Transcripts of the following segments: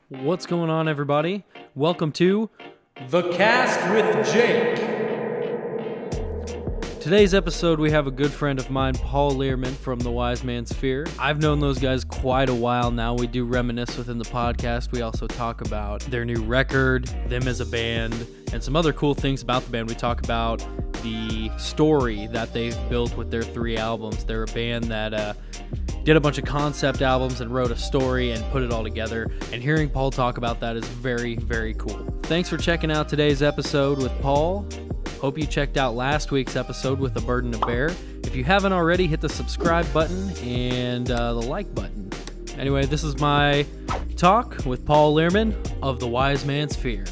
What's going on, everybody? Welcome to The Cast with Jake. Today's episode, we have a good friend of mine, Paul Lierman from the Wise Man's Fear. I've known those guys quite a while now. We do reminisce within the podcast. We also talk about their new record, them as a band, and some other cool things about the band. We talk about the story that they've built with their 3 albums. They're a band that did a bunch of concept albums and wrote a story and put it all together. And hearing Paul talk about that is very, very cool. Thanks for checking out today's episode with Paul. Hope you checked out last week's episode with The Burden to Bear. If you haven't already, hit the subscribe button and the like button. Anyway, this is my talk with Paul Lierman of the Wise Man's Fear.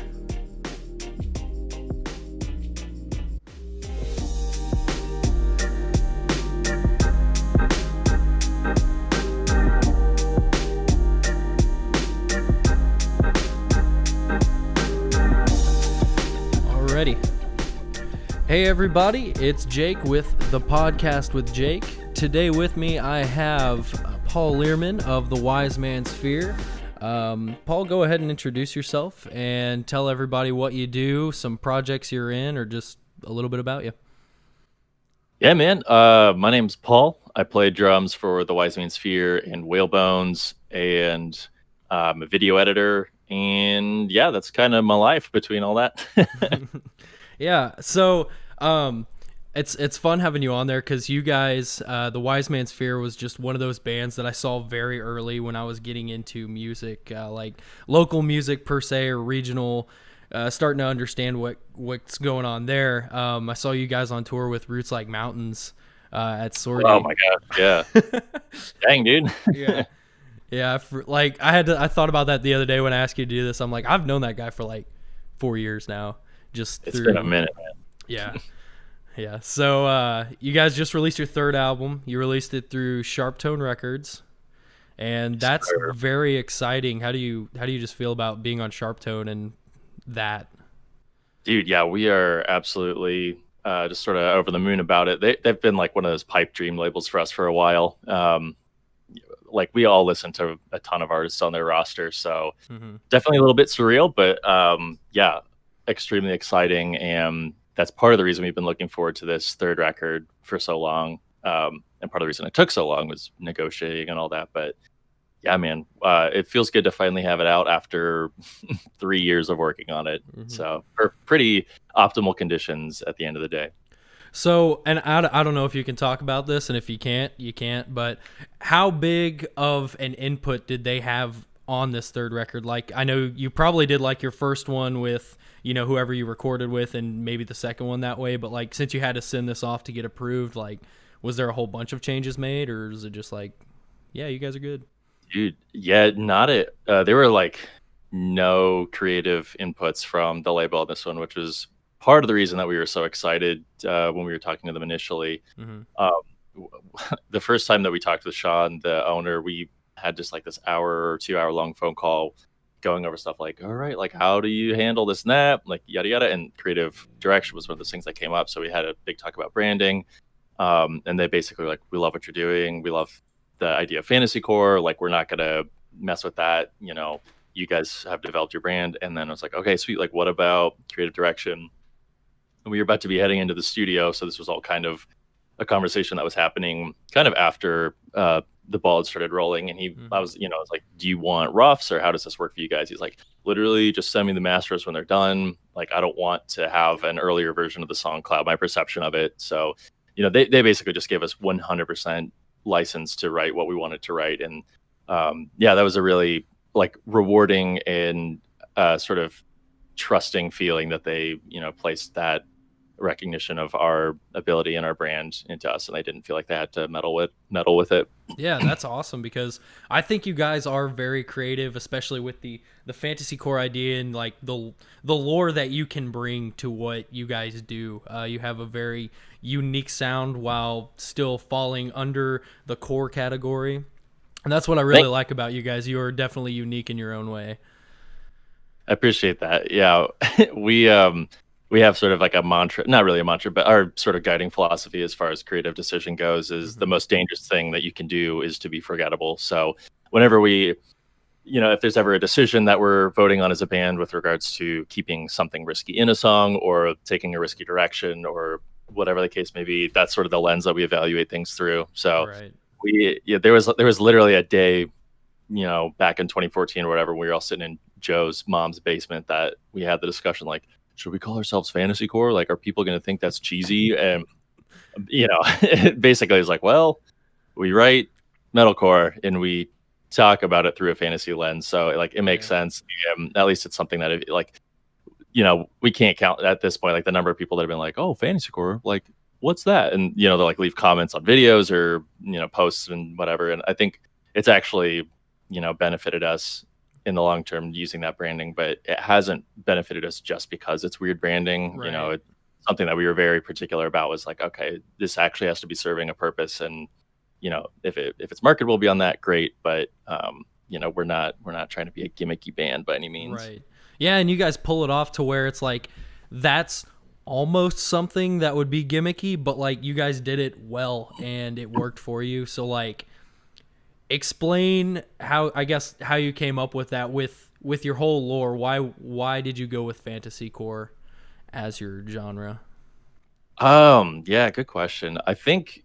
Hey everybody, it's Jake with the podcast with Jake. Today with me I have Paul Lierman of the Wise Man's Fear. Paul, go ahead and introduce yourself and tell everybody what you do, some projects you're in, or just a little bit about you. Yeah, man. My name's Paul. I play drums for the Wise Man's Fear and Whalebones, and I'm a video editor. And yeah, that's kind of my life between all that. Yeah, so it's fun having you on there because you guys, the Wise Man's Fear was just one of those bands that I saw very early when I was getting into music, like local music per se or regional, starting to understand what's going on there. I saw you guys on tour with Roots Like Mountains at Sortie. Oh my god, yeah. Dang, dude. Yeah, I thought about that the other day when I asked you to do this. I'm like, I've known that guy for like 4 years now. It's been a minute, man. Yeah. So you guys just released your 3rd album. You released it through Sharptone Records, and that's very exciting. How do you just feel about being on Sharptone and that? Dude, yeah, we are absolutely just sort of over the moon about it. They've been like one of those pipe dream labels for us for a while. Like we all listen to a ton of artists on their roster, so definitely a little bit surreal, but yeah, extremely exciting, and that's part of the reason we've been looking forward to this 3rd record for so long, and part of the reason it took so long was negotiating and all that. But yeah, man, it feels good to finally have it out after 3 years of working on it. So for pretty optimal conditions at the end of the day. So, and I don't know if you can talk about this, and if you can't, you can't, but how big of an input did they have on this 3rd record? Like, I know you probably did like your first one with, whoever you recorded with, and maybe the second one that way, but like, since you had to send this off to get approved, like, was there a whole bunch of changes made, or is it just like, yeah, you guys are good? Dude, yeah, not it. There were like no creative inputs from the label on this one, which was part of the reason that we were so excited when we were talking to them initially. The first time that we talked with Sean, the owner, we had just like this hour or 2 hour long phone call going over stuff like, all right, like how do you handle this and that, like yada yada, and creative direction was one of those things that came up. So we had a big talk about branding, and they basically were like, we love what you're doing, we love the idea of Fantasycore, like we're not gonna mess with that, you guys have developed your brand. And then I was like, okay, sweet, like what about creative direction? And we were about to be heading into the studio, so this was all kind of a conversation that was happening kind of after the ball had started rolling. And I was like, do you want roughs, or how does this work for you guys? He's like, literally just send me the masters when they're done. Like, I don't want to have an earlier version of the song cloud my perception of it. So, they basically just gave us 100% license to write what we wanted to write. And yeah, that was a really like rewarding and sort of trusting feeling that they, placed that recognition of our ability and our brand into us, and they didn't feel like they had to meddle with it. Yeah, that's awesome, because I think you guys are very creative, especially with the Fantasycore idea and like the lore that you can bring to what you guys do. You have a very unique sound while still falling under the core category, and that's what I really like about you guys. You are definitely unique in your own way. I appreciate that. Yeah, we have sort of like a mantra, not really a mantra, but our sort of guiding philosophy as far as creative decision goes is the most dangerous thing that you can do is to be forgettable. So whenever we if there's ever a decision that we're voting on as a band with regards to keeping something risky in a song or taking a risky direction or whatever the case may be, that's sort of the lens that we evaluate things through. So Right. there was literally a day, back in 2014 or whatever, we were all sitting in Joe's mom's basement that we had the discussion, like, should we call ourselves Fantasycore? Like, are people going to think that's cheesy? And, basically it's like, well, we write metalcore and we talk about it through a fantasy lens. So like, it makes sense. At least it's something that we can't count at this point, like the number of people that have been like, oh, Fantasycore, like, what's that? And, they'll like leave comments on videos or, posts and whatever. And I think it's actually, benefited us in the long term using that branding, but it hasn't benefited us just because it's weird branding. Right. It's something that we were very particular about was like, okay, this actually has to be serving a purpose. And, if it's marketable beyond that, great. But, we're not trying to be a gimmicky band by any means. Right. Yeah. And you guys pull it off to where it's like, that's almost something that would be gimmicky, but like you guys did it well and it worked for you. So like, explain how you came up with that with your whole lore. Why did you go with Fantasycore as your genre? Yeah, good question. I think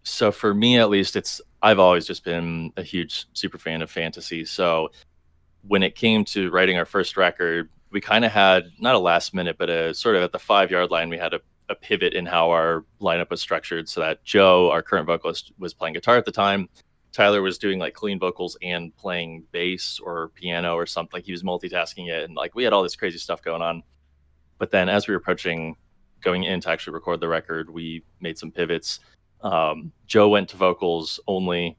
so. For me, at least, I've always just been a huge super fan of fantasy. So when it came to writing our first record, we kind of had not a last minute, but a sort of at the 5-yard line, we had a pivot in how our lineup was structured so that Joe, our current vocalist, was playing guitar at the time. Tyler was doing like clean vocals and playing bass or piano or something. Like he was multitasking it. And like we had all this crazy stuff going on. But then as we were approaching going in to actually record the record, we made some pivots. Joe went to vocals only.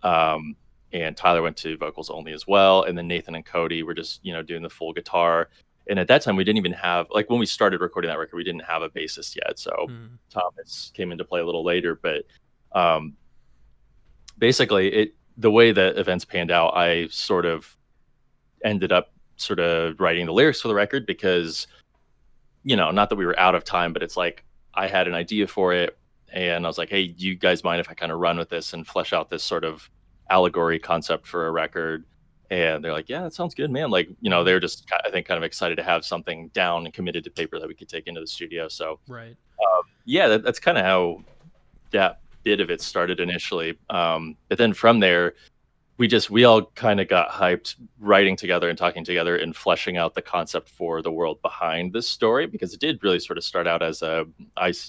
And Tyler went to vocals only as well. And then Nathan and Cody were just, doing the full guitar. And at that time, we didn't even have, like when we started recording that record, we didn't have a bassist yet. So Thomas came into play a little later. But basically, the way that events panned out, I sort of ended up sort of writing the lyrics for the record because, not that we were out of time, but it's like I had an idea for it. And I was like, hey, do you guys mind if I kind of run with this and flesh out this sort of allegory concept for a record? And they're like, yeah, that sounds good, man. Like, they're just, I think, kind of excited to have something down and committed to paper that we could take into the studio. So, right. Yeah, that's kind of how that bit of it started initially. But then from there, we all kind of got hyped writing together and talking together and fleshing out the concept for the world behind this story, because it did really sort of start out as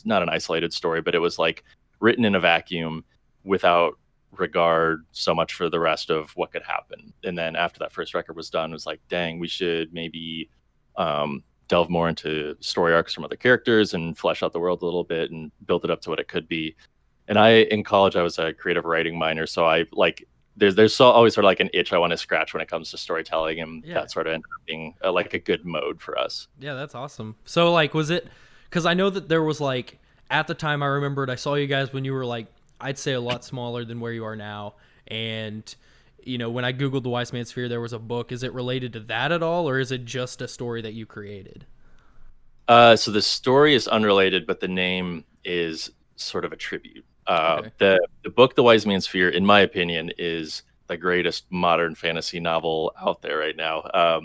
not an isolated story, but it was like written in a vacuum without regard so much for the rest of what could happen. And then after that first record was done, it was like, dang, we should maybe delve more into story arcs from other characters and flesh out the world a little bit and build it up to what it could be. And in college, I was a creative writing minor, so I like there's always sort of like an itch I want to scratch when it comes to storytelling, and that sort of ended up being like a good mode for us. Yeah, that's awesome. So like, was it, because I know that there was like, at the time I remembered I saw you guys when you were like, I'd say a lot smaller than where you are now. And, when I Googled the Wise Man's Sphere, there was a book. Is it related to that at all? Or is it just a story that you created? So the story is unrelated, but the name is sort of a tribute. Okay. The book, The Wise Man's Sphere, in my opinion, is the greatest modern fantasy novel out there right now.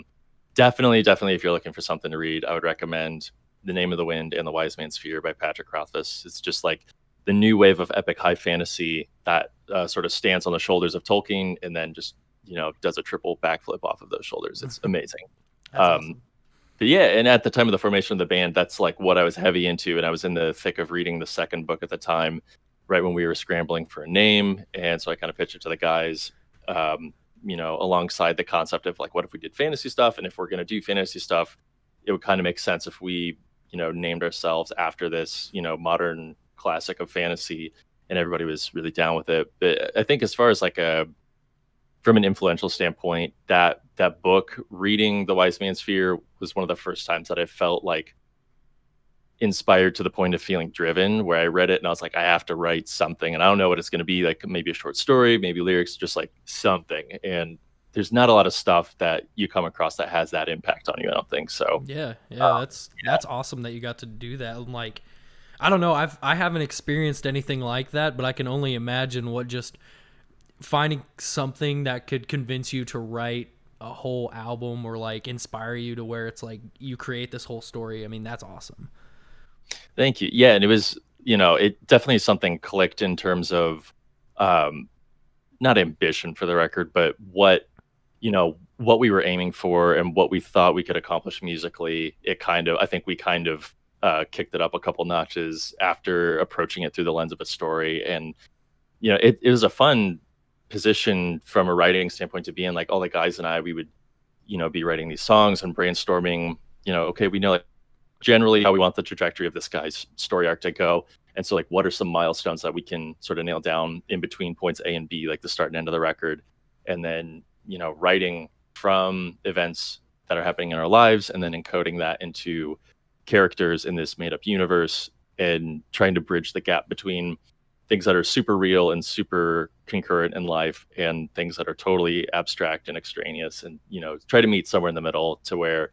Definitely, if you're looking for something to read, I would recommend The Name of the Wind and The Wise Man's Sphere by Patrick Rothfuss. It's just like the new wave of epic high fantasy that sort of stands on the shoulders of Tolkien and then just, does a triple backflip off of those shoulders. It's amazing. Awesome. But yeah, and at the time of the formation of the band, that's like what I was heavy into. And I was in the thick of reading the second book at the time, right when we were scrambling for a name. And so I kind of pitched it to the guys, alongside the concept of like, what if we did fantasy stuff? And if we're going to do fantasy stuff, it would kind of make sense if we, named ourselves after this, modern classic of fantasy. And everybody was really down with it. But I think as far as like from an influential standpoint, that book, reading The Wise Man's Sphere, was one of the first times that I felt like inspired to the point of feeling driven, where I read it and I was like, I have to write something. And I don't know what it's going to be, like maybe a short story, maybe lyrics, just like something. And there's not a lot of stuff that you come across that has that impact on you, I don't think so. Yeah. That's awesome that you got to do that. And like, I don't know, I haven't experienced anything like that, but I can only imagine what just finding something that could convince you to write a whole album or like inspire you to where it's like you create this whole story. I mean, that's awesome. Thank you. Yeah, and it was, it definitely something clicked in terms of um not ambition for the record, but what we were aiming for and what we thought we could accomplish musically. I think we kind of kicked it up a couple notches after approaching it through the lens of a story. And it was a fun position from a writing standpoint to be in. Like all the guys and I, we would be writing these songs and brainstorming. Okay, we know like generally how we want the trajectory of this guy's story arc to go. And so, like, what are some milestones that we can sort of nail down in between points A and B, like the start and end of the record? And then, writing from events that are happening in our lives and then encoding that into characters in this made up universe and trying to bridge the gap between things that are super real and super concurrent in life and things that are totally abstract and extraneous, and try to meet somewhere in the middle to where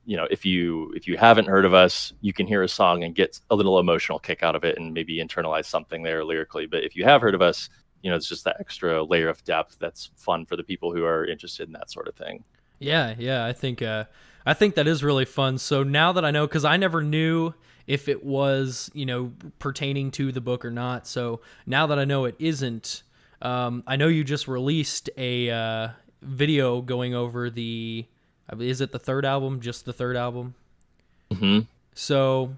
if you haven't heard of us, you can hear a song and get a little emotional kick out of it and maybe internalize something there lyrically. But if you have heard of us, it's just that extra layer of depth that's fun for the people who are interested in that sort of thing. Yeah, I think that is really fun. So now that I know, because I never knew if it was pertaining to the book or not. So now that I know it isn't, I know you just released a video going over is it the third album? Just the third album? Mm-hmm. So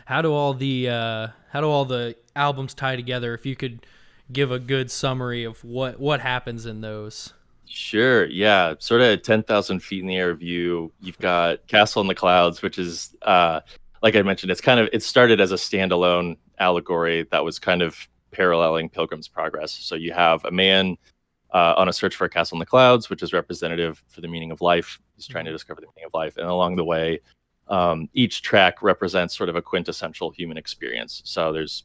how do all the albums tie together? If you could give a good summary of what happens in those. Sure. Yeah. Sort of 10,000 feet in the air view. You've got Castle in the Clouds, which is, like I mentioned, it started as a standalone allegory that was kind of paralleling Pilgrim's Progress. So you have a man on a search for a castle in the clouds, which is representative for the meaning of life. He's trying to discover the meaning of life. And along the way, each track represents sort of a quintessential human experience. So there's,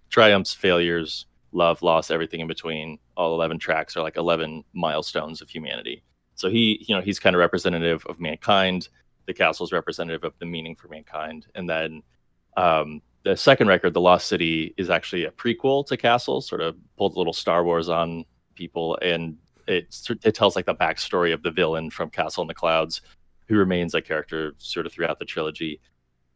triumphs, failures, love, loss, everything in between. All 11 tracks are like 11 milestones of humanity. So he's kind of representative of mankind. The castle is representative of the meaning for mankind. And then the second record, The Lost City, is actually a prequel to Castle, sort of pulled a little Star Wars on people, and it tells like the backstory of the villain from Castle in the Clouds, who remains a character sort of throughout the trilogy.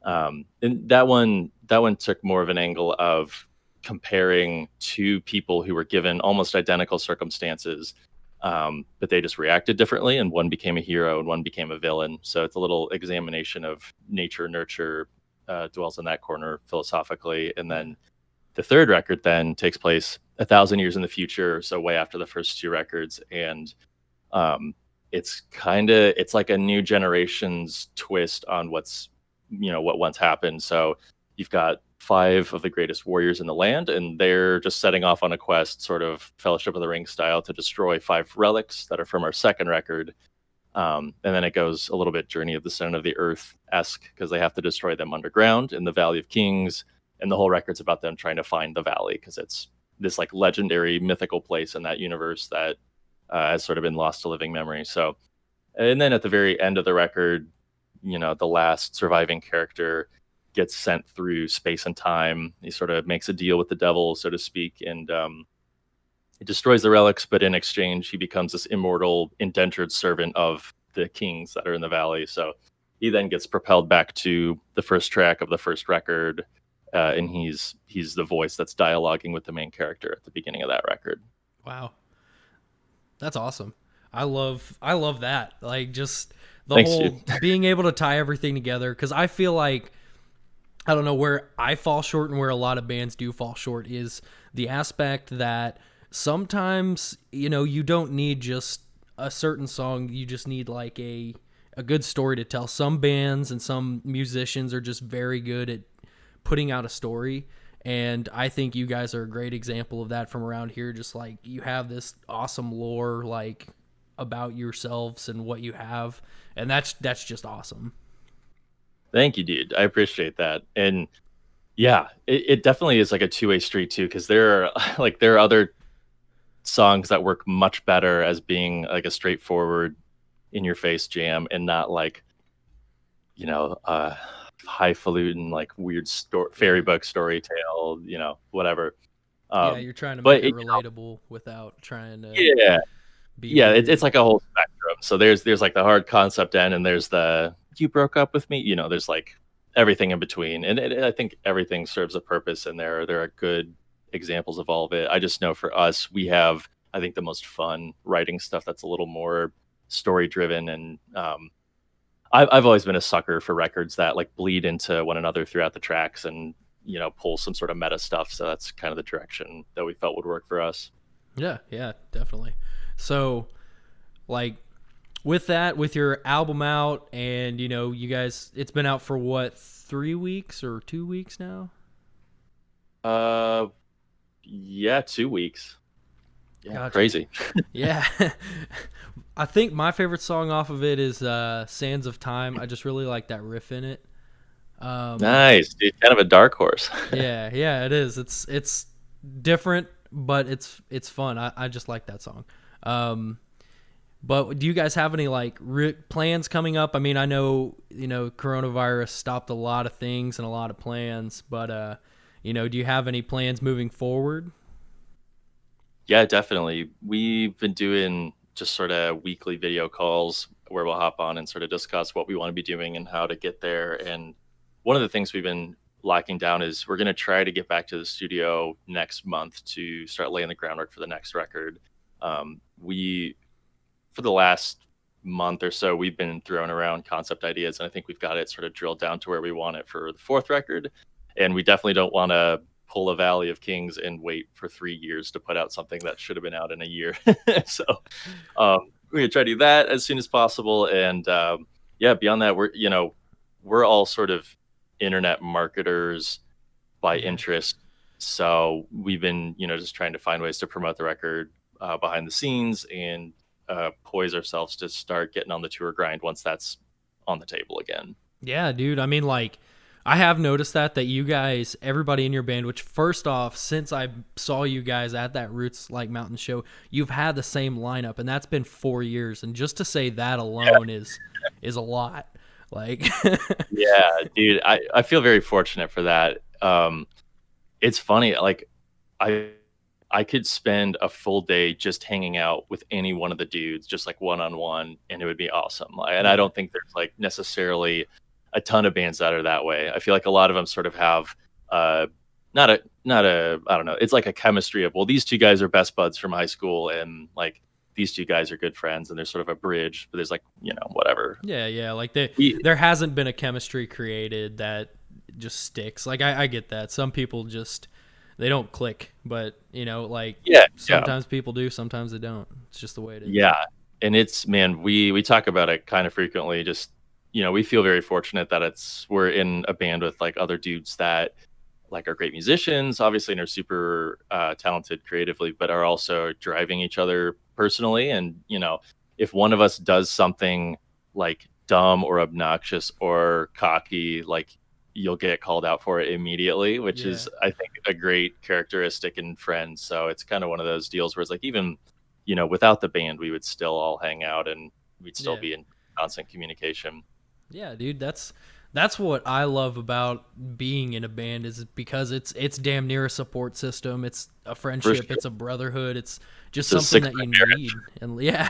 And that one took more of an angle of comparing two people who were given almost identical circumstances, but they just reacted differently, and one became a hero and one became a villain. So it's a little examination of nature, nurture, dwells in that corner philosophically. And then the third record then takes place 1,000 years in the future, so way after the first two records, and it's like a new generation's twist on what once happened. So you've got 5 of the greatest warriors in the land, and they're just setting off on a quest, sort of Fellowship of the Ring style, to destroy 5 relics that are from our second record. And then it goes a little bit Journey of the Center of the Earth-esque, because they have to destroy them underground in the Valley of Kings, and the whole record's about them trying to find the valley, because it's this like legendary mythical place in that universe that has sort of been lost to living memory. So, and then at the very end of the record, the last surviving character gets sent through space and time. He sort of makes a deal with the devil, so to speak, and he destroys the relics, but in exchange, he becomes this immortal, indentured servant of the kings that are in the valley. So he then gets propelled back to the first track of the first record, and he's the voice that's dialoguing with the main character at the beginning of that record. Wow, that's awesome. I love that. Like, just the Thanks, whole dude. being able to tie everything together, because I feel like, I don't know, where I fall short and where a lot of bands do fall short is the aspect that sometimes, you don't need just a certain song. You just need like a good story to tell. Some bands and some musicians are just very good at putting out a story, and I think you guys are a great example of that from around here. Just like, you have this awesome lore like about yourselves and what you have, and that's just awesome. Thank you, dude. I appreciate that. And yeah, it definitely is like a two-way street too, because there are other songs that work much better as being like a straightforward in your face jam, and not like highfalutin like weird fairy book story tale, whatever. Yeah, you're trying to But make it it, relatable without trying to yeah, be yeah, it's weird. like a whole spectrum. So there's like the hard concept end, and there's the you broke up with me. There's like everything in between, and I think everything serves a purpose in there. There are good examples of all of it. I just know for us, we have I think the most fun writing stuff that's a little more story driven, and I've always been a sucker for records that like bleed into one another throughout the tracks, and pull some sort of meta stuff. So that's kind of the direction that we felt would work for us. Yeah, yeah, definitely. So, like, with that, with your album out, and you guys, it's been out for what, 3 weeks or 2 weeks now? Uh, yeah, 2 weeks. Yeah, Gotcha. crazy. Yeah. I think my favorite song off of it is Sands of Time. I just really like that riff in it. Nice, dude. Kind of a dark horse. Yeah, yeah, it is. It's different, but it's fun. I just like that song. But do you guys have any like plans coming up? I mean, I know coronavirus stopped a lot of things and a lot of plans, but do you have any plans moving forward? Yeah, definitely. We've been doing just sort of weekly video calls where we'll hop on and sort of discuss what we want to be doing and how to get there. And one of the things we've been locking down is we're going to try to get back to the studio next month to start laying the groundwork for the next record. We for the last month or so, we've been throwing around concept ideas, and I think we've got it sort of drilled down to where we want it for the fourth record. And we definitely don't want to pull a Valley of Kings and wait for 3 years to put out something that should have been out in a year. So we're gonna try to do that as soon as possible. And yeah, beyond that, we're all sort of internet marketers by Yeah. interest. So we've been just trying to find ways to promote the record behind the scenes and poise ourselves to start getting on the tour grind once that's on the table again. Yeah, dude. I mean, like, I have noticed that you guys, everybody in your band, which first off, since I saw you guys at that Roots Like Mountain show, you've had the same lineup, and that's been 4 years. And just to say that alone is a lot. Like, Yeah, dude, I feel very fortunate for that. It's funny, like I I could spend a full day just hanging out with any one of the dudes, just like one on one, and it would be awesome. And I yeah, don't think there's like necessarily a ton of bands that are that way. I feel like a lot of them sort of have uh not a I don't know. It's like a chemistry of, well, these two guys are best buds from high school, and like these two guys are good friends, and there's sort of a bridge, but there's like whatever. yeah. Like, We, there hasn't been a chemistry created that just sticks. Like, I get that. Some people just they don't click, but like, yeah, yeah. sometimes people do, sometimes they don't. It's just the way it is. Yeah, and it's, man, we talk about it kind of frequently. Just we feel very fortunate that we're in a band with like other dudes that like are great musicians, obviously, and are super talented creatively, but are also driving each other personally. And if one of us does something like dumb or obnoxious or cocky, like you'll get called out for it immediately, which Yeah, is, I think, a great characteristic in friends. So it's kind of one of those deals where it's like, even without the band, we would still all hang out and we'd still yeah. be in constant communication. Yeah, dude, that's what I love about being in a band, is because it's damn near a support system. It's a For friendship, sure. it's a brotherhood, it's just It's a something six that you marriage. need. And yeah.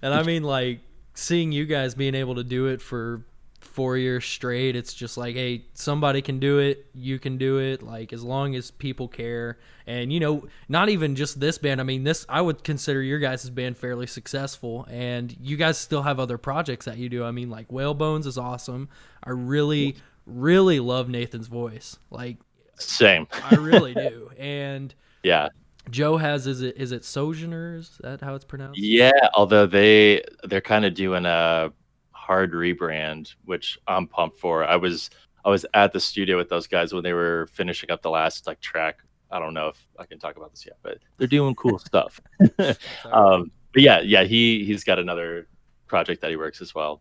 And I mean, like, seeing you guys being able to do it for 4 years straight, it's just like, hey, somebody can do it, you can do it, like, as long as people care. And not even just this band. I mean, this, I would consider your guys' band fairly successful, and you guys still have other projects that you do. I mean, like, Whale Bones is awesome. I really really love Nathan's voice. Like, Same. I really do. And Yeah. Joe has, is it Sojourner? Is that how it's pronounced? Yeah, although they're kind of doing a hard rebrand, which I'm pumped for. I was at the studio with those guys when they were finishing up the last like track. I don't know if I can talk about this yet, but they're doing cool stuff. That's all right. But yeah, he's got another project that he works as well.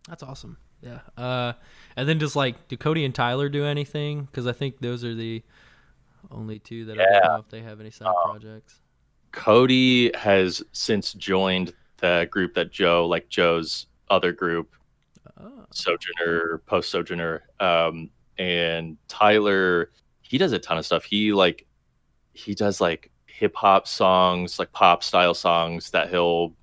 That's awesome. Yeah. And then just like, do Cody and Tyler do anything? Because I think those are the only two that I don't Yeah. know if they have any side projects. Cody has since joined the group that Joe's other group, Oh, Sojourner, post Sojourner, and Tyler, he does a ton of stuff. He does like hip hop songs, like pop style songs that he'll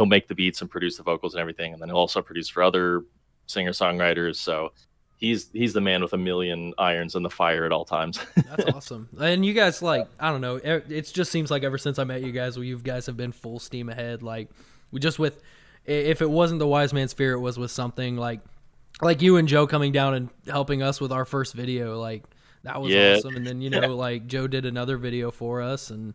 make the beats and produce the vocals and everything, and then he'll also produce for other singer songwriters. So he's the man with a million irons in the fire at all times. That's awesome. And you guys, like, I don't know, it just seems like ever since I met you guys, well, you guys have been full steam ahead. Like, we just with, if it wasn't the Wise Man's Fear, it was with something like you and Joe coming down and helping us with our first video. Like, that was awesome. And then, like, Joe did another video for us, and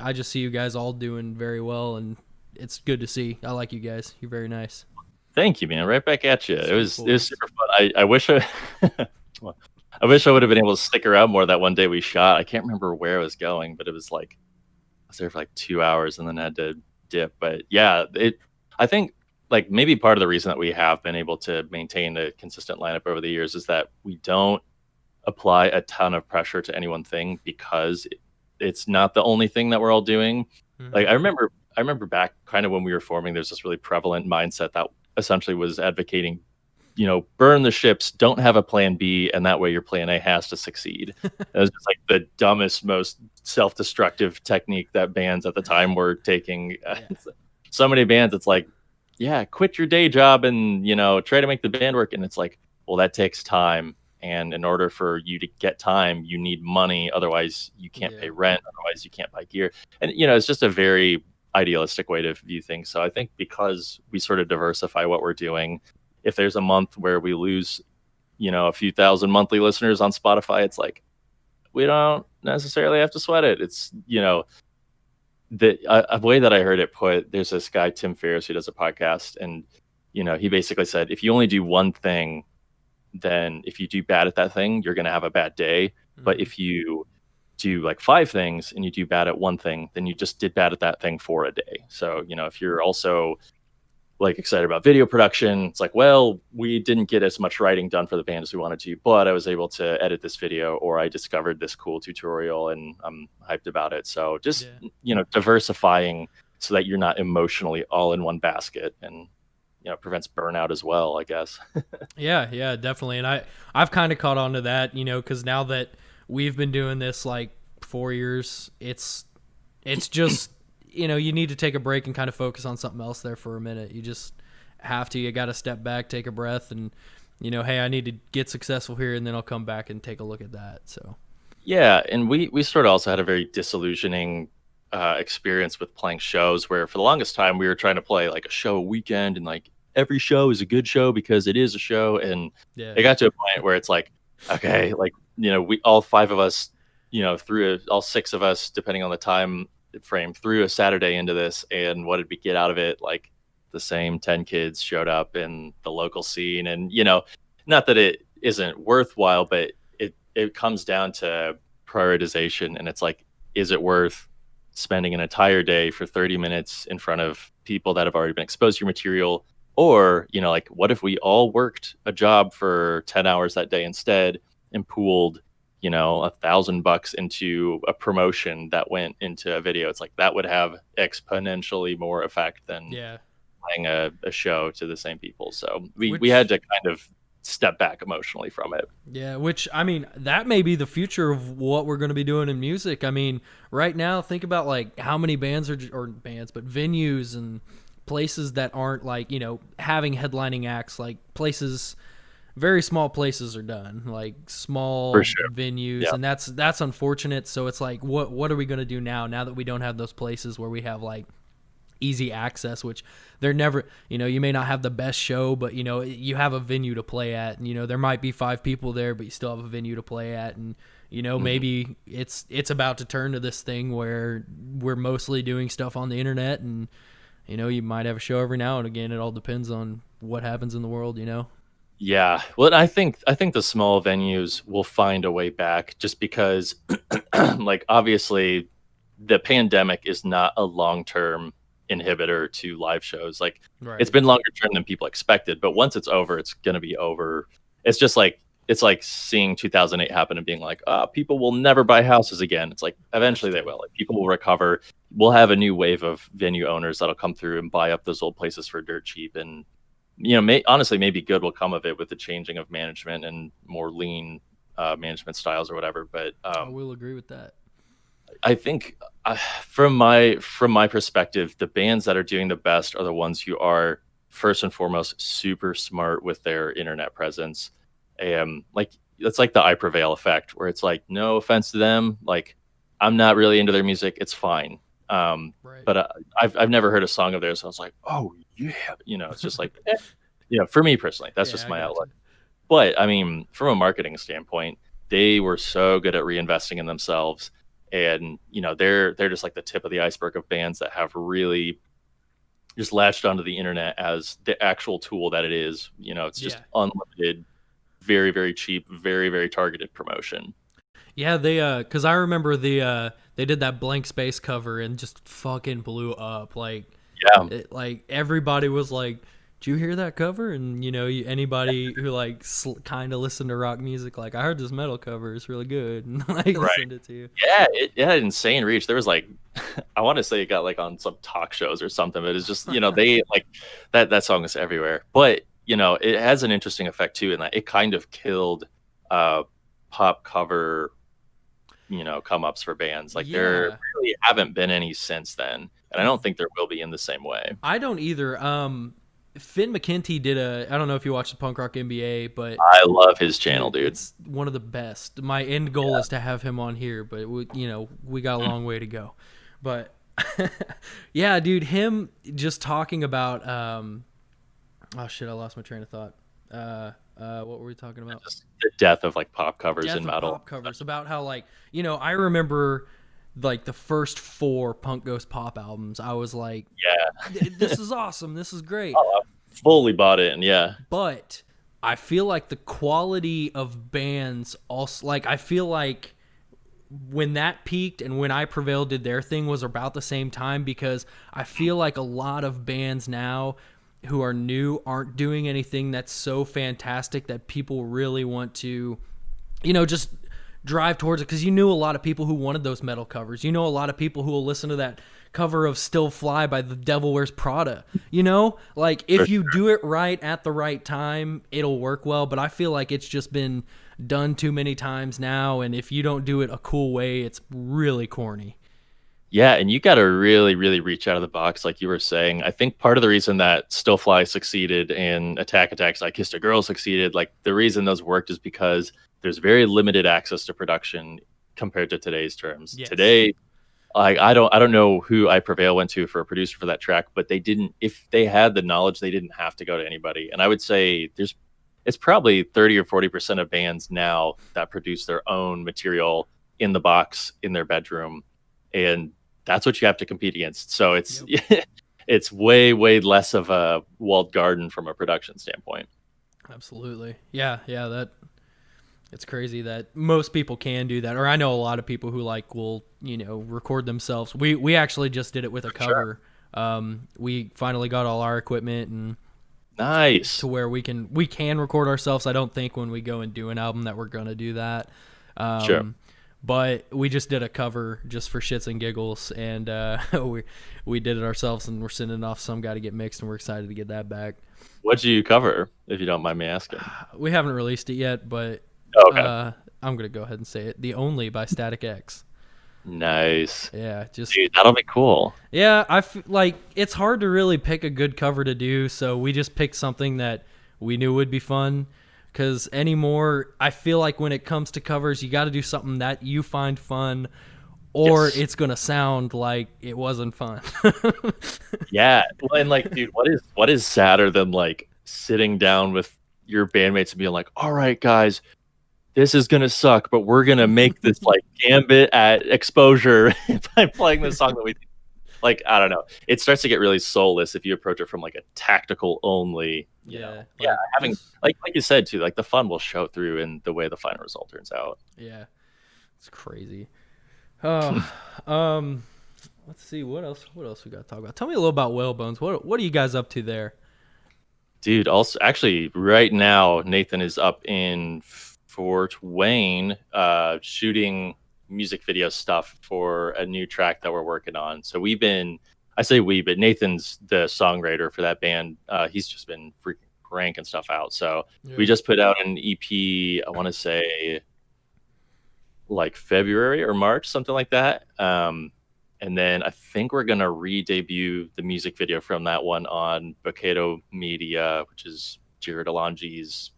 I just see you guys all doing very well, and it's good to see. I like you guys. You're very nice. Thank you, man. Right back at you. It was super fun. I wish I would have been able to stick around more that one day we shot. I can't remember where I was going, but it was like I was there for like 2 hours and then had to dip. But yeah, I think like maybe part of the reason that we have been able to maintain a consistent lineup over the years is that we don't apply a ton of pressure to any one thing, because it's not the only thing that we're all doing. Mm-hmm. Like I remember back kind of when we were forming, there's this really prevalent mindset that essentially was advocating, burn the ships, don't have a plan B, and that way your plan A has to succeed. It was just like the dumbest, most self-destructive technique that bands at the time were taking. Yeah. So many bands, it's like, yeah, quit your day job and, try to make the band work. And it's like, well, that takes time. And in order for you to get time, you need money. Otherwise, you can't pay rent. Otherwise, you can't buy gear. And, it's just a very idealistic way to view things. So I think because we sort of diversify what we're doing, if there's a month where we lose, a few thousand monthly listeners on Spotify, it's like, we don't necessarily have to sweat it. It's, a way that I heard it put, there's this guy, Tim Ferriss, who does a podcast. And, he basically said, if you only do one thing, then if you do bad at that thing, you're going to have a bad day. Mm-hmm. But if you do like 5 things and you do bad at one thing, then you just did bad at that thing for a day. So, if you're also like excited about video production, it's like, well, we didn't get as much writing done for the band as we wanted to, but I was able to edit this video, or I discovered this cool tutorial and I'm hyped about it. So just, diversifying so that you're not emotionally all in one basket, and prevents burnout as well, I guess. Yeah, definitely. And I've kind of caught on to that, because now that we've been doing this like 4 years, it's just, you need to take a break and kind of focus on something else there for a minute. You just have to. You got to step back, take a breath, and, hey, I need to get successful here, and then I'll come back and take a look at that. So, yeah, and we sort of also had a very disillusioning experience with playing shows, where for the longest time we were trying to play like a show a weekend, and like every show is a good show because it is a show. And it got to a point where it's like, okay, like, we all 5 of us, all 6 of us, depending on the time frame, threw a Saturday into this, and what did we get out of it? Like the same 10 kids showed up in the local scene, and not that it isn't worthwhile, but it comes down to prioritization. And it's like, is it worth spending an entire day for 30 minutes in front of people that have already been exposed to your material? Or, like, what if we all worked a job for 10 hours that day instead and pooled, $1,000 into a promotion that went into a video? It's like, that would have exponentially more effect than playing a show to the same people. So we had to kind of step back emotionally from it. Yeah, which, I mean, that may be the future of what we're going to be doing in music. I mean, right now, think about like how many bands but venues and places that aren't like, having headlining acts, like places, very small places are done, like small venues. Yeah. And that's unfortunate. So it's like, what are we going to do now that we don't have those places where we have like easy access, which they're never, you may not have the best show, but you have a venue to play at, and there might be 5 people there, but you still have a venue to play at. And maybe it's about to turn to this thing where we're mostly doing stuff on the internet, and you might have a show every now and again. It all depends on what happens in the world. Yeah, well, I think the small venues will find a way back, just because like, obviously the pandemic is not a long-term inhibitor to live shows. Like, It's been longer term than people expected, but once it's over, it's going to be over. It's just like, it's like seeing 2008 happen and being like, people will never buy houses again. It's like, eventually they will. Like, people will recover. We'll have a new wave of venue owners that'll come through and buy up those old places for dirt cheap. And honestly, maybe good will come of it with the changing of management and more lean management styles or whatever. But I will agree with that. I think from my perspective, the bands that are doing the best are the ones who are first and foremost super smart with their internet presence. Like it's like the I Prevail effect, where it's like, no offense to them, like I'm not really into their music, it's fine. Right. But I've never heard a song of theirs, so I was like, oh yeah, it's just like, for me personally, that's Yeah, just I my got outlook. you. But I mean, from a marketing standpoint, they were so good at reinvesting in themselves, and they're just like the tip of the iceberg of bands that have really just latched onto the internet as the actual tool that it is. It's just Yeah. unlimited, very very cheap, very very targeted promotion. Yeah, they cuz I remember they did that Blank Space cover and just fucking blew up. Like Yeah, like everybody was like, "Did you hear that cover?" And anybody who like kind of listened to rock music, like, "I heard this metal cover is really good," and like right. send it to you. Yeah, it had insane reach. There was like, I want to say it got like on some talk shows or something, but it's just, they like that song is everywhere. But, it has an interesting effect too, in that it kind of killed pop cover, come ups for bands. Like there Yeah, really haven't been any since then. And I don't think there will be in the same way. I don't either. Finn McKenty did I don't know if you watched the Punk Rock NBA, but I love his channel, dude. it's one of the best. My end goal is to have him on here, but we got a long way to go. But yeah, dude, him just talking about oh shit, I lost my train of thought. What were we talking about? Just the death of like pop covers Death in of metal. pop covers. About how like I remember like the first 4 Punk Ghost Pop albums. I was like, Yeah. this is awesome. This is great. Oh, I fully bought it, and yeah. But I feel like the quality of bands also, like, I feel like when that peaked and when I Prevail did their thing was about the same time, because I feel like a lot of bands now who are new aren't doing anything that's so fantastic that people really want to just drive towards it, because a lot of people who wanted those metal covers. A lot of people who will listen to that cover of Still Fly by The Devil Wears Prada. Like, if you do it right at the right time, it'll work well. But I feel like it's just been done too many times now, and if you don't do it a cool way, it's really corny. Yeah, and you got to really, really reach out of the box, like you were saying. I think part of the reason that Still Fly succeeded and Attack's I Kissed a Girl succeeded, like the reason those worked is because there's very limited access to production compared to today's terms. Yes. Today, like I don't know who I Prevail went to for a producer for that track, but they didn't. If they had the knowledge, they didn't have to go to anybody. And I would say it's probably 30 or 40% of bands now that produce their own material in the box in their bedroom, and that's what you have to compete against. So it's it's way way less of a walled garden from a production standpoint. Absolutely. Yeah, that it's crazy that most people can do that. Or I know a lot of people who like will, record themselves. We actually just did it with a cover. Sure. We finally got all our equipment and nice to where we can record ourselves. I don't think when we go and do an album that we're going to do that. Sure. But we just did a cover just for shits and giggles, and we did it ourselves, and we're sending it off some guy to get mixed, and we're excited to get that back. What'd you cover, if you don't mind me asking? We haven't released it yet, but okay. I'm gonna go ahead and say it. The Only by Static X. Nice. Yeah, Dude, that'll be cool. Yeah, like it's hard to really pick a good cover to do, so we just picked something that we knew would be fun. Because anymore, I feel like when it comes to covers, you got to do something that you find fun, or it's gonna sound like it wasn't fun. Yeah, well, and like, dude, what is sadder than like sitting down with your bandmates and being like, "All right, guys, this is gonna suck, but we're gonna make this like gambit at exposure by playing the song that we." Like, I don't know. It starts to get really soulless if you approach it from like a tactical only. Having like you said too, like the fun will show through in the way the final result turns out. Yeah, it's crazy. Let's see what else we got to talk about. Tell me a little about Whalebones. What are you guys up to there? Dude, also actually right now Nathan is up in Fort Wayne shooting music video stuff for a new track that we're working on. So but Nathan's the songwriter for that band. He's just been freaking cranking stuff out. So we just put out an EP, I want to say like February or March, something like that. And then I think we're gonna re-debut the music video from that one on Bocato Media, which is Jared Alonji's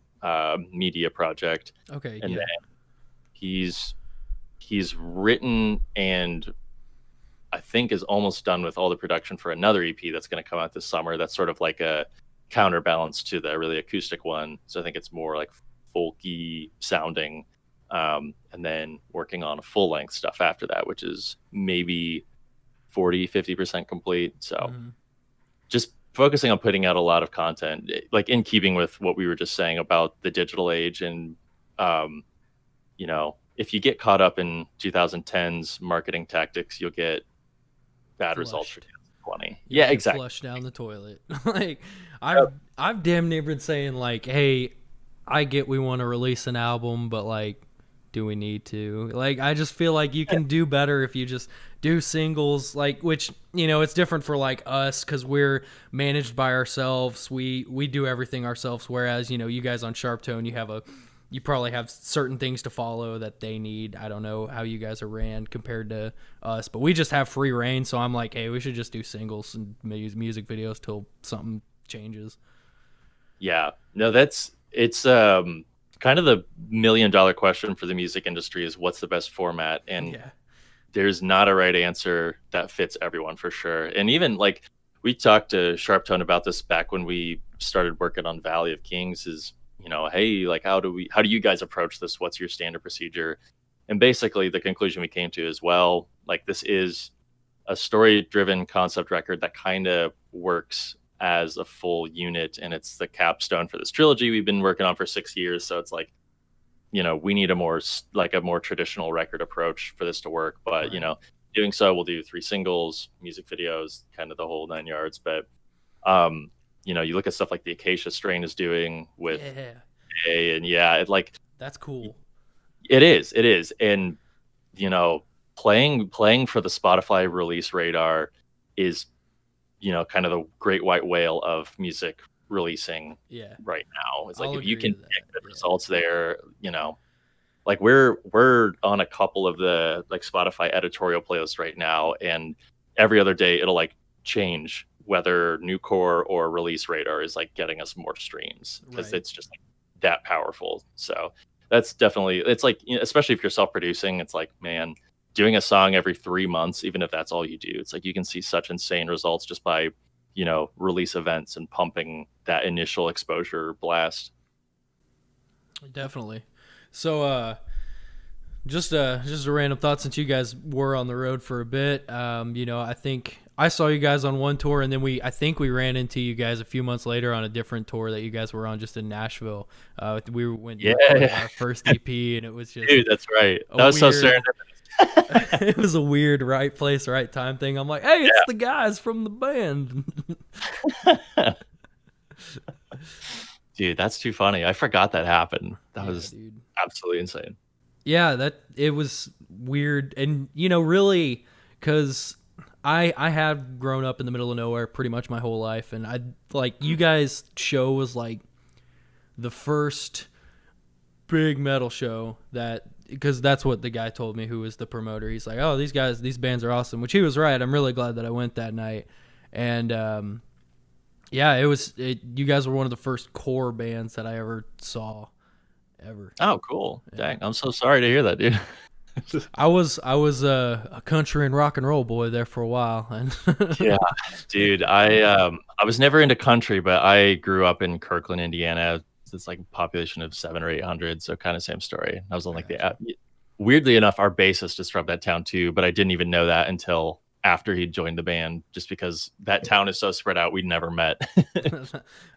media project. Okay, And yeah. then he's written and I think is almost done with all the production for another EP that's going to come out this summer. That's sort of like a counterbalance to the really acoustic one. So I think it's more like folky sounding. And then working on a full length stuff after that, which is maybe 40-50% complete. So just focusing on putting out a lot of content, like in keeping with what we were just saying about the digital age. And, you know, if you get caught up in 2010's marketing tactics, you'll get bad results for 2020. Yeah, exactly. Flush down the toilet. Like I've damn near been saying like, hey, I get we want to release an album, but like, do we need to? Like, I just feel like you can do better if you just do singles, like, which, you know, it's different for like us because we're managed by ourselves. We do everything ourselves. Whereas, you know, you guys on Sharptone, you probably have certain things to follow that they need. I don't know how you guys are ran compared to us, but we just have free reign. So I'm like, hey, we should just do singles and music videos till something changes. Yeah, no, it's kind of the $1 million question for the music industry is what's the best format, and there's not a right answer that fits everyone for sure. And even like we talked to Sharptone about this back when we started working on Valley of Kings, is, you know, hey, like how do you guys approach this? What's your standard procedure? And basically the conclusion we came to is, well, like this is a story driven concept record that kind of works as a full unit, and it's the capstone for this trilogy we've been working on for 6 years. So it's like, you know, we need a more traditional record approach for this to work. But you know, doing so, we'll do 3 singles, music videos, kind of the whole 9 yards. But you know, you look at stuff like the Acacia Strain is doing with A, and it like, that's cool. It is. And you know, playing for the Spotify release radar is, you know, kind of the great white whale of music releasing right now. It's like, if you can get good results there, you know, like we're on a couple of the like Spotify editorial playlists right now, and every other day it'll like change whether new core or release radar is like getting us more streams, because it's just like that powerful. So that's definitely, it's like, you know, especially if you're self-producing, it's like, man, doing a song every 3 months, even if that's all you do, it's like you can see such insane results just by, you know, release events and pumping that initial exposure blast. Definitely. So just a random thought, since you guys were on the road for a bit, you know, I think I saw you guys on one tour, and then I think we ran into you guys a few months later on a different tour that you guys were on just in Nashville. We went to our first EP, and it was just, dude, that's right. That was so serendipitous. It was a weird right place, right time thing. I'm like, hey, it's the guys from the band. Dude, that's too funny. I forgot that happened. That was absolutely insane. Yeah, it was weird. And, you know, really, because I have grown up in the middle of nowhere pretty much my whole life. And I like, you guys' show was like the first big metal show because that's what the guy told me who was the promoter. He's like, oh, these bands are awesome, which he was right. I'm really glad that I went that night. And you guys were one of the first core bands that I ever saw ever. Oh, cool. Dang, I'm so sorry to hear that, dude. I was a country and rock and roll boy there for a while. And yeah, dude, I was never into country, but I grew up in Kirkland, Indiana. It's like a population of 700 or 800, so kind of same story. I was on like weirdly enough, our bassist is from that town too, but I didn't even know that until after he joined the band, just because that town is so spread out, we'd never met.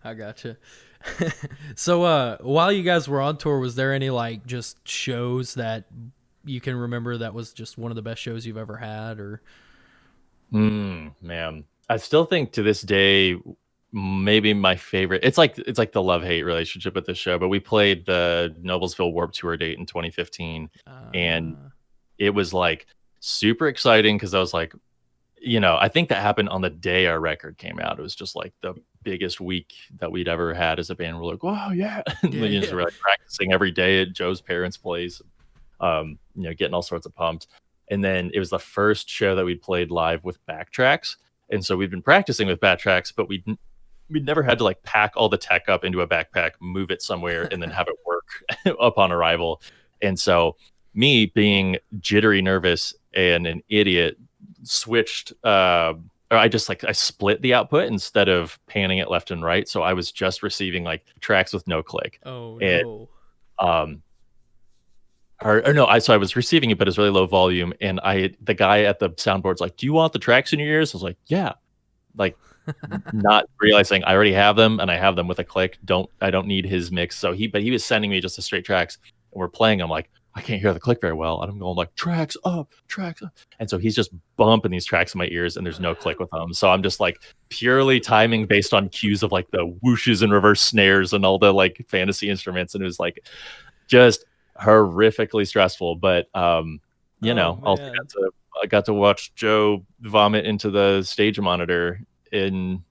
I gotcha. So while you guys were on tour, was there any like just shows that you can remember that was just one of the best shows you've ever had? Or man, I still think to this day, maybe my favorite, it's like the love-hate relationship with this show, but we played the Noblesville Warped Tour date in 2015, and it was like super exciting because I was like, you know, I think that happened on the day our record came out. It was just like the biggest week that we'd ever had as a band. We're like, wow, yeah. We're like practicing every day at Joe's parents' place. Getting all sorts of pumped. And then it was the first show that we played live with backtracks. And so we'd been practicing with backtracks, but we'd never had to like pack all the tech up into a backpack, move it somewhere, and then have it work upon arrival. And so me being jittery nervous and an idiot switched or I split the output instead of panning it left and right. So I was just receiving like tracks with no click. Oh And no. or no, I was receiving it, but it's really low volume. And the guy at the soundboard's like, "Do you want the tracks in your ears?" I was like, "Yeah." Like, not realizing I already have them and I have them with a click. I don't need his mix. So but he was sending me just the straight tracks, and we're playing. I'm like, I can't hear the click very well, and I'm going like tracks up, tracks up. And so he's just bumping these tracks in my ears, and there's no click with them. So I'm just like purely timing based on cues of like the whooshes and reverse snares and all the like fantasy instruments, and it was like just horrifically stressful. But also I got to watch Joe vomit into the stage monitor in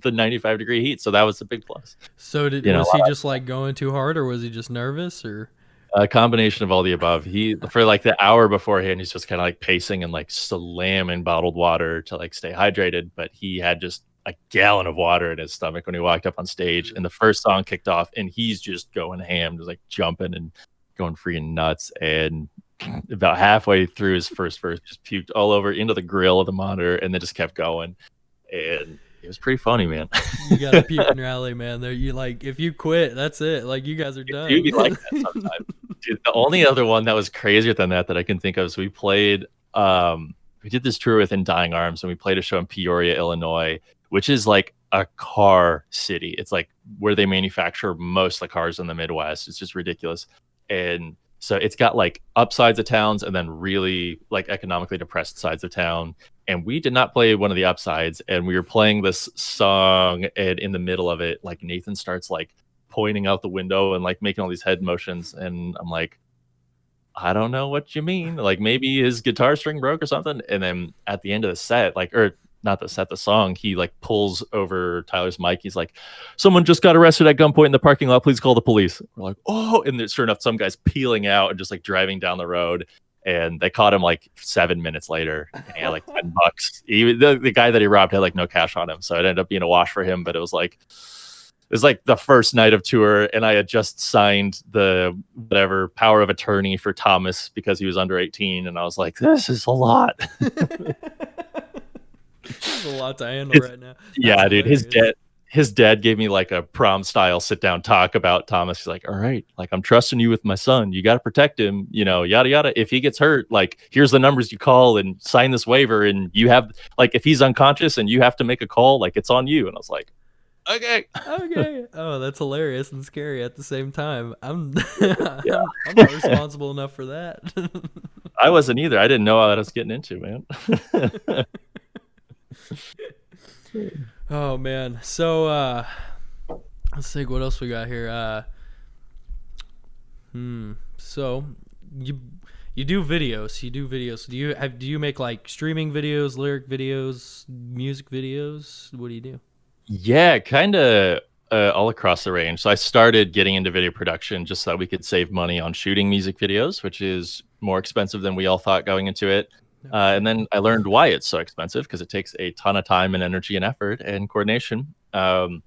the 95-degree heat, so that was a big plus. So was he just like going too hard, or was he just nervous, or a combination of all the above? He, for like the hour beforehand, he's just kind of like pacing and like slamming bottled water to like stay hydrated, but he had just a gallon of water in his stomach when he walked up on stage, and the first song kicked off and he's just going ham, just like jumping and going freaking nuts. And about halfway through his first verse, just puked all over into the grill of the monitor, and then just kept going. And it was pretty funny, man. You got a puking rally, man. There, you like if you quit, that's it. Like you guys are done. Dude, be like that sometimes. Dude, the only other one that was crazier than that I can think of is we played. We did this tour with In Dying Arms, and we played a show in Peoria, Illinois, which is like a car city. It's like where they manufacture most of the cars in the Midwest. It's just ridiculous. And so it's got like upsides of towns and then really like economically depressed sides of town. And we did not play one of the upsides, and we were playing this song, and in the middle of it, like Nathan starts like pointing out the window and like making all these head motions, and I'm like, I don't know what you mean. Like maybe his guitar string broke or something. And then at the end of the set, like, or not the set, the song, he like pulls over Tyler's mic. He's like, "Someone just got arrested at gunpoint in the parking lot. Please call the police." We're like, "Oh!" And there's sure enough, some guy's peeling out and just like driving down the road. And they caught him like 7 minutes later, and he had like $10. The guy that he robbed had like no cash on him, so it ended up being a wash for him. But it was like the first night of tour, and I had just signed the whatever power of attorney for Thomas because he was under 18, and I was like, this is a lot. There's a lot to handle right now. Yeah, dude. His dad gave me like a prom style sit down talk about Thomas. He's like, "All right, like I'm trusting you with my son. You got to protect him, yada yada. If he gets hurt, like here's the numbers you call and sign this waiver, and you have like if he's unconscious and you have to make a call, like it's on you." And I was like, okay. Oh, that's hilarious and scary at the same time. I'm I'm not responsible enough for that. I wasn't either. I didn't know what I was getting into, man. Oh man. So let's think what else we got here. So you do videos. Do you make like streaming videos, lyric videos, music videos? What do you do? Yeah, kind of all across the range. So I started getting into video production just so that we could save money on shooting music videos, which is more expensive than we all thought going into it. And then I learned why it's so expensive, because it takes a ton of time and energy and effort and coordination. But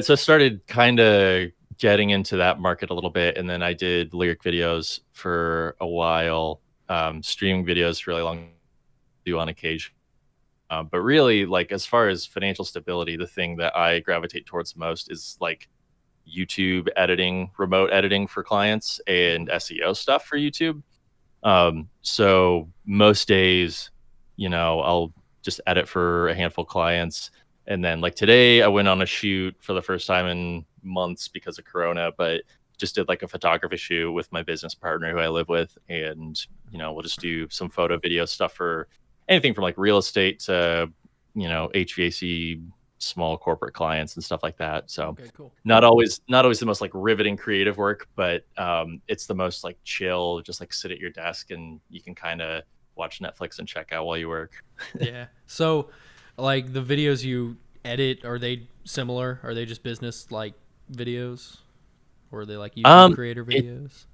so I started kind of getting into that market a little bit. And then I did lyric videos for a while, streaming videos for really long, do on occasion. But really, like as far as financial stability, the thing that I gravitate towards most is like YouTube editing, remote editing for clients, and SEO stuff for YouTube. So most days, I'll just edit for a handful of clients. And then like today I went on a shoot for the first time in months because of Corona, but just did like a photography shoot with my business partner who I live with. And, we'll just do some photo video stuff for anything from like real estate to, HVAC, small corporate clients and stuff like that. So okay, cool. Not always the most like riveting creative work, but it's the most like chill, just like sit at your desk and you can kind of watch Netflix and check out while you work. Yeah. So like the videos you edit, are they similar? Are they just business like videos? Or are they like YouTube creator videos?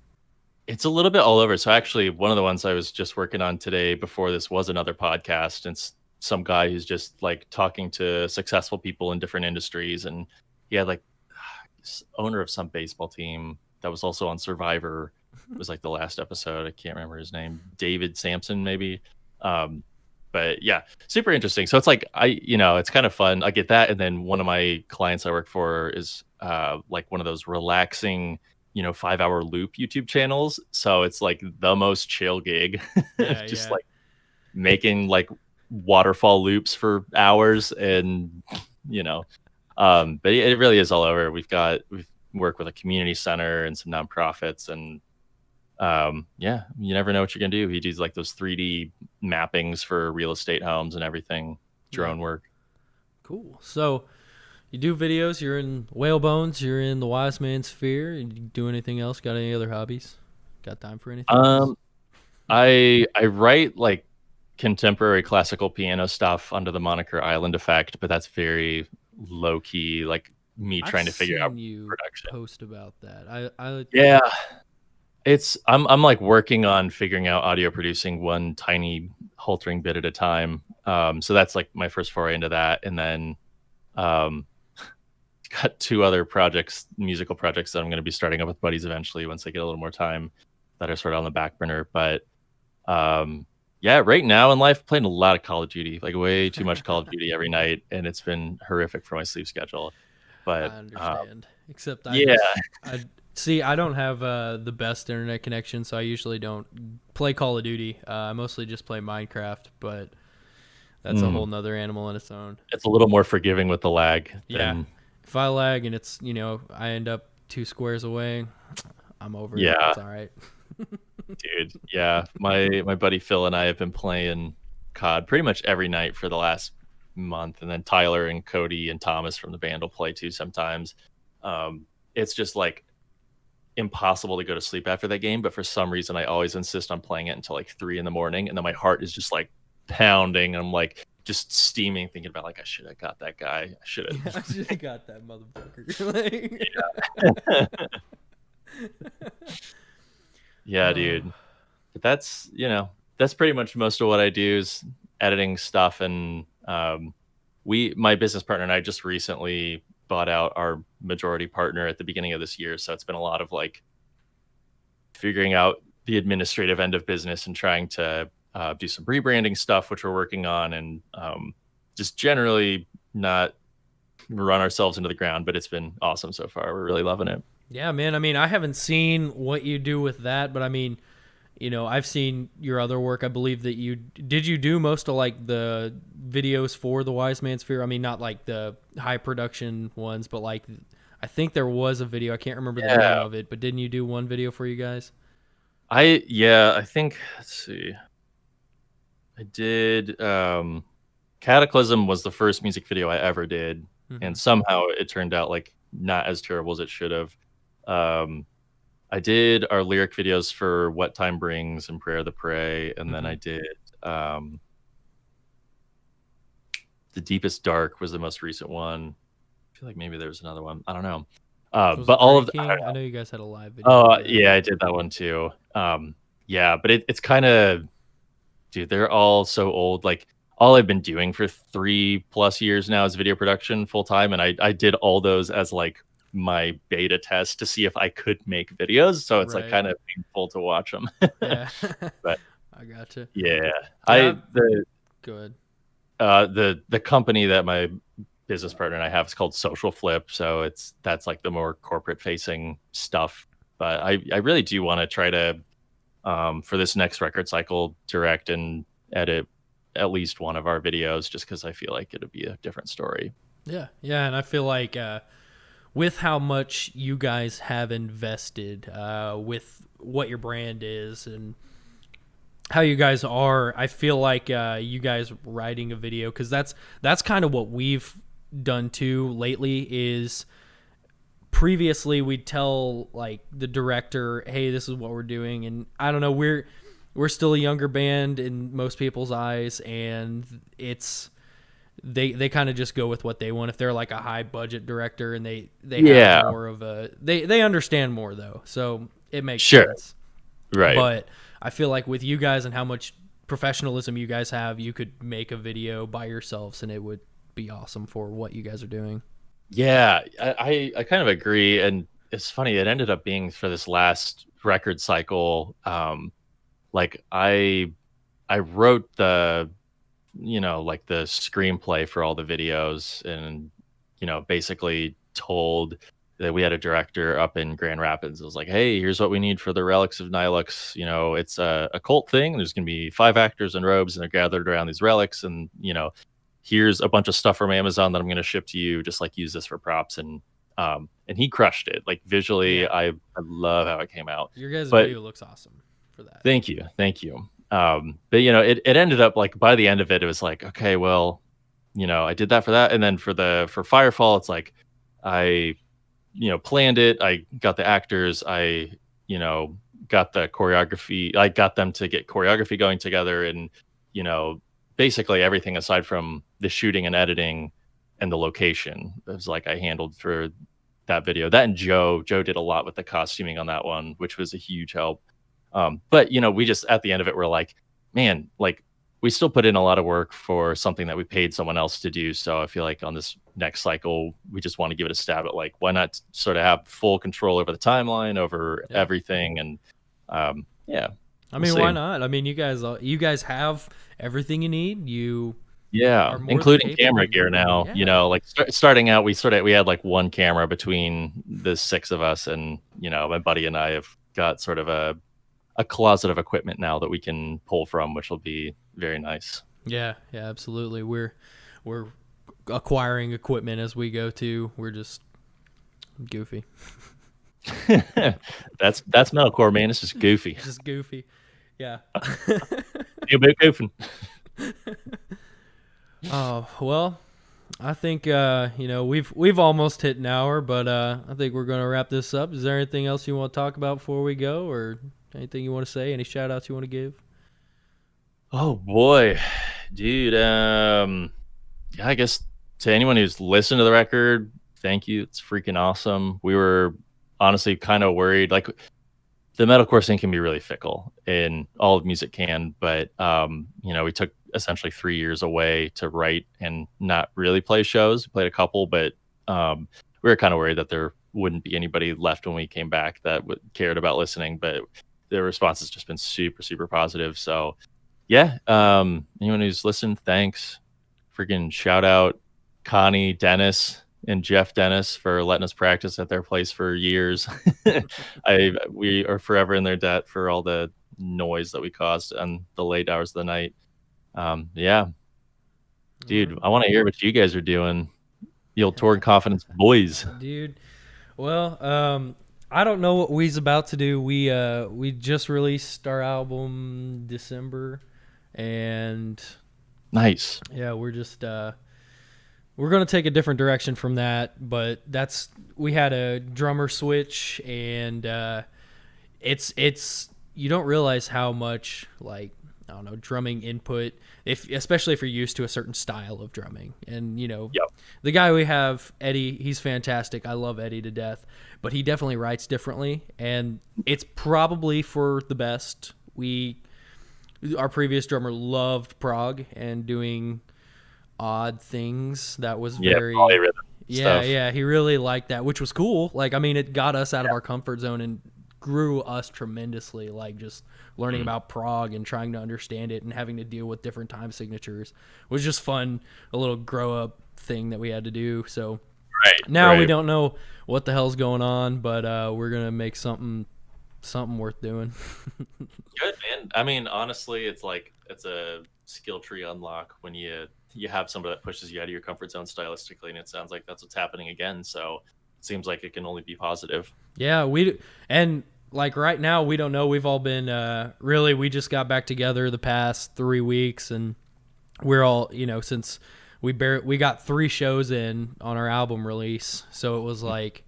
It's a little bit all over. So actually, one of the ones I was just working on today before this was another podcast, and some guy who's just like talking to successful people in different industries, and he had like owner of some baseball team that was also on Survivor. It was like the last episode. I can't remember his name. David Sampson, maybe. Um, but yeah, super interesting. So it's like it's kind of fun. I get that, and then one of my clients I work for is like one of those relaxing 5-hour loop YouTube channels. So it's like the most chill gig. Yeah, Just yeah. like making like waterfall loops for hours and but it really is all over. We've worked with a community center and some nonprofits, and yeah, you never know what you're gonna do. He does like those 3D mappings for real estate homes and everything, drone work. Cool. So you do videos, you're in Whalebones, you're in the Wise Man Sphere. You do anything else? Got any other hobbies? Got time for anything else? I write like contemporary classical piano stuff under the moniker Island Effect, but that's very low key, like me trying to figure out you production. post about that. I Yeah, I'm like working on figuring out audio producing one tiny haltering bit at a time. So that's like my first foray into that, and then um, got two other musical projects that I'm going to be starting up with buddies eventually once I get a little more time, that are sort of on the back burner. But yeah, right now in life, playing a lot of Call of Duty, like way too much Call of Duty every night, and it's been horrific for my sleep schedule. I But understand. Except yeah, I see. I don't have the best internet connection, so I usually don't play Call of Duty. I mostly just play Minecraft, but that's a whole nother animal in its own. it's a little more forgiving with the lag. Yeah. If I lag and it's I end up 2 squares away, I'm over it. Yeah. It's all right. Dude, yeah. My buddy Phil and I have been playing COD pretty much every night for the last month, and then Tyler and Cody and Thomas from the band will play too sometimes. It's just like impossible to go to sleep after that game, but for some reason I always insist on playing it until like 3 a.m, and then my heart is just like pounding, and I'm like just steaming, thinking about like I should have got that guy. I should have. I should have got that motherfucker. Yeah, dude. But that's pretty much most of what I do is editing stuff. And my business partner and I just recently bought out our majority partner at the beginning of this year. So it's been a lot of like figuring out the administrative end of business and trying to do some rebranding stuff, which we're working on, and just generally not run ourselves into the ground. But it's been awesome so far. We're really loving it. Yeah, man. I mean, I haven't seen what you do with that, but I mean, I've seen your other work. I believe that you do most of like the videos for the Wise Man Sphere. I mean, not like the high production ones, but like I think there was a video. I can't remember the name of it, but didn't you do one video for you guys? I think, let's see. I did Cataclysm was the first music video I ever did, and somehow it turned out like not as terrible as it should have. I did our lyric videos for What Time Brings and Prayer of the Prey, and then I did The Deepest Dark was the most recent one. I feel like maybe there was another one. I don't know. But all of I know you guys had a live video. Oh yeah, I did that one too. Yeah, but it's kind of, dude, they're all so old. Like all I've been doing for 3+ years now is video production full time, and I did all those as like my beta test to see if I could make videos. So it's like kind of painful to watch them. Yeah, but I gotcha. Yeah, go ahead. The company that my business partner and I have is called Social Flip, so that's like the more corporate facing stuff. But I really do want to try to for this next record cycle direct and edit at least one of our videos, just because I feel like it'll be a different story. Yeah, and I feel like with how much you guys have invested with what your brand is and how you guys are, I feel like you guys writing a video, because that's kind of what we've done too lately. Is previously we'd tell like the director, hey, this is what we're doing, and I don't know, we're still a younger band in most people's eyes, and it's they kind of just go with what they want. If they're like a high budget director and they have more of a they understand more though, so it makes sense. Right. But I feel like with you guys and how much professionalism you guys have, you could make a video by yourselves and it would be awesome for what you guys are doing. Yeah, I kind of agree, and it's funny. It ended up being for this last record cycle. Like I wrote the like the screenplay for all the videos, and basically told that we had a director up in Grand Rapids. It was like, hey, here's what we need for the Relics of Nihilux. It's a cult thing. There's going to be 5 actors in robes, and they're gathered around these relics, and here's a bunch of stuff from Amazon that I'm going to ship to you. Just like use this for props, and he crushed it. Like visually, Yeah. I love how it came out. Your guys' But video looks awesome for that. thank you. But it ended up like by the end of it was like, okay, well, I did that for that, and then for Firefall, it's like I planned it. I got the actors. I got the choreography. I got them to get choreography going together, and basically everything aside from the shooting and editing and the location. It was like I handled for that video. That and Joe did a lot with the costuming on that one, which was a huge help. But we just at the end of it, we're like, man, like we still put in a lot of work for something that we paid someone else to do. So I feel like on this next cycle, we just want to give it a stab at like, why not sort of have full control over the timeline, over everything. And yeah. I mean, why not? I mean, you guys have everything you need. Yeah, including camera gear now. Yeah. Like starting out, we had like one camera between the 6 of us, and my buddy and I have got sort of a closet of equipment now that we can pull from, which will be very nice. Yeah, absolutely. We're acquiring equipment as we go too. We're just goofy. That's metalcore, man. It's just goofy. Just goofy. Yeah. You're a bit goofing. Oh, well, I think we've almost hit an hour, but I think we're going to wrap this up. Is there anything else you want to talk about before we go, or anything you want to say? Any shout outs you want to give? Oh boy, dude. Yeah, I guess to anyone who's listened to the record, thank you. It's freaking awesome. We were honestly kind of worried. Like the metalcore scene can be really fickle, and all of music can. But we took essentially 3 years away to write and not really play shows. We played a couple, but we were kind of worried that there wouldn't be anybody left when we came back that cared about listening. But the response has just been super, super positive. So yeah, anyone who's listened, thanks. Freaking shout out Connie, Dennis, and Jeff Dennis for letting us practice at their place for years. We are forever in their debt for all the noise that we caused on the late hours of the night. Yeah, dude, I want to hear what you guys are doing. The old Torn Confidence boys. Dude, well, I don't know what we's about to do. We just released our album December, and nice. Yeah, we're just we're gonna take a different direction from that. But we had a drummer switch, and it's you don't realize how much, like, I don't know, drumming input, especially if you're used to a certain style of drumming. And the guy we have, Eddie, he's fantastic. I love Eddie to death, but he definitely writes differently, and it's probably for the best. Our previous drummer loved prog and doing odd things. That was very stuff. Yeah, he really liked that, which was cool. Like, I mean, it got us out of our comfort zone and grew us tremendously, like just learning about prog and trying to understand it and having to deal with different time signatures was just fun, a little grow up thing that we had to do. So now we don't know what the hell's going on, but we're gonna make something worth doing. Good, man. I mean, honestly, it's a skill tree unlock when you have somebody that pushes you out of your comfort zone stylistically, and it sounds like that's what's happening again. So it seems like it can only be positive. Yeah, and like right now, we don't know. We've all been we just got back together the past 3 weeks, and we're all, since we got 3 shows in on our album release, so it was like,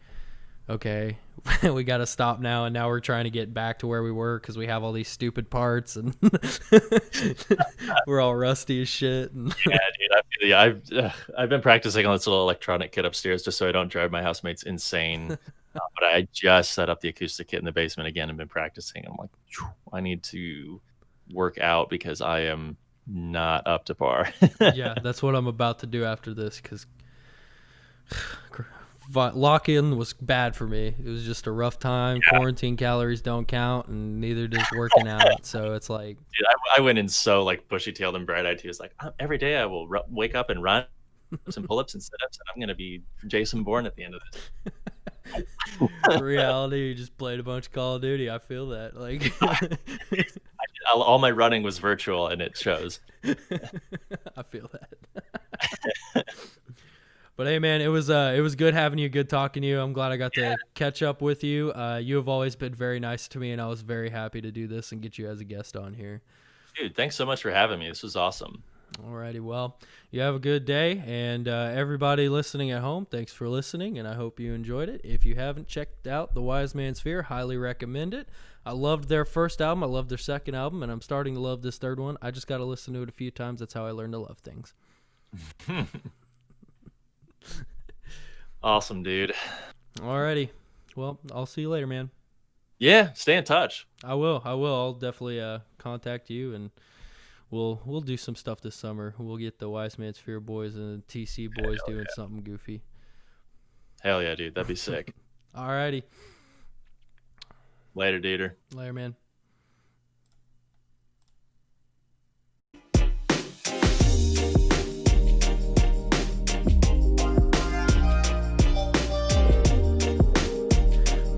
okay, we got to stop now, and now we're trying to get back to where we were because we have all these stupid parts, and we're all rusty as shit. Yeah, dude, I've been practicing on this little electronic kit upstairs just so I don't drive my housemates insane. But I just set up the acoustic kit in the basement again and been practicing. I'm like, I need to work out because I am not up to par. Yeah, that's what I'm about to do after this, because lock-in was bad for me. It was just a rough time. Yeah. Quarantine calories don't count, and neither does working out. So it's like, dude, I went in so like bushy-tailed and bright-eyed. He was like, every day I will wake up and run some pull-ups and sit-ups, and I'm gonna be Jason Bourne at the end of this. Reality, you just played a bunch of Call of Duty. I feel that. Like, all my running was virtual, and it shows. I feel that. But hey, man, it was good having you, good talking to you. I'm glad I got to catch up with you. You have always been very nice to me, and I was very happy to do this and get you as a guest on here. Dude, thanks so much for having me. This was awesome. Alrighty, well, you have a good day, and everybody listening at home, thanks for listening, and I hope you enjoyed it. If you haven't checked out The Wise Man's Fear, highly recommend it. I loved their first album, I loved their second album, and I'm starting to love this third one. I just got to listen to it a few times. That's how I learned to love things. Awesome, dude. Alrighty, well, I'll see you later, man. Yeah, stay in touch. I will. I'll definitely contact you, and We'll do some stuff this summer. We'll get the Wise Man's Fear boys and the TC boys doing something goofy. Hell yeah, dude. That'd be sick. Alrighty. Later, Dieter. Later, man.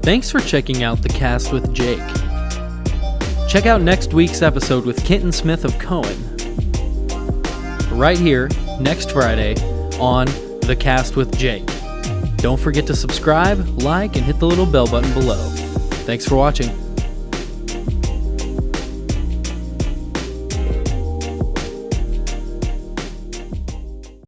Thanks for checking out The Cast with Jake. Check out next week's episode with Kenton Smith of Cohen. Right here, next Friday, on The Cast with Jake. Don't forget to subscribe, like, and hit the little bell button below. Thanks for watching.